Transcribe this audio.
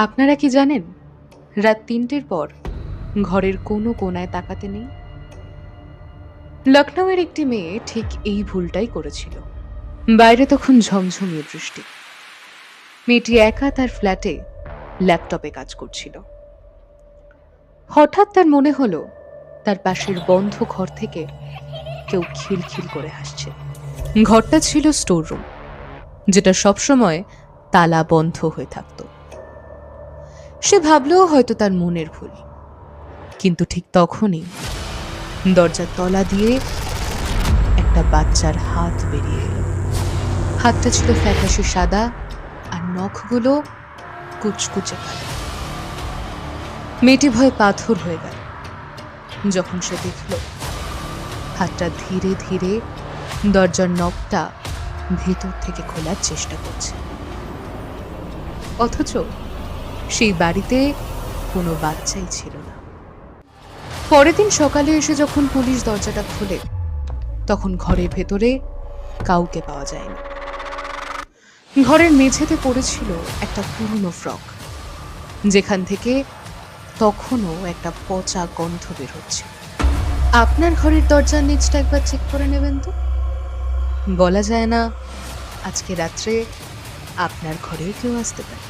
আপনারা কি জানেন, রাত ৩টের পর ঘরের কোনো কোণায় তাকাতে নেই? লখনৌয়ের একটি মেয়ে ঠিক এই ভুলটাই করেছিল। বাইরে তখন ঝমঝমিয়ে বৃষ্টি। মেয়েটি একা তার ফ্ল্যাটে ল্যাপটপে কাজ করছিল। হঠাৎ তার মনে হলো তার পাশের বন্ধ ঘর থেকে কেউ খিলখিল করে হাসছে। ঘরটা ছিল স্টোর রুম, যেটা সবসময় তালা বন্ধ হয়ে থাকতো। সে ভাবলেও হয়তো তার মনের ভুল, কিন্তু ঠিক তখনই দরজার তলা দিয়ে একটা বাচ্চার হাত বেরিয়ে এলো। হাতটা ছিল ফ্যাকাশে সাদা, আর নখগুলো কুচকুচে কালো। মেয়েটি ভয়ে পাথর হয়ে গেল যখন সে দেখল হাতটা ধীরে ধীরে দরজার নবটা ভেতর থেকে খোলার চেষ্টা করছে। অথচ সেই বাড়িতে কোনো বাচ্চাই ছিল না। পরের দিন সকালে এসে যখন পুলিশ দরজাটা খোলে, তখন ঘরের ভেতরে কাউকে পাওয়া যায়নি। ঘরের মেঝেতে পড়েছিল একটা পুরনো ফ্রক, যেখান থেকে তখনও একটা পচা গন্ধ বের হচ্ছে। আপনার ঘরের দরজার নিচটা একবার চেক করে নেবেন তো। বলা যায় না, আজকে রাত্রে আপনার ঘরেও কেউ আসতে পারে।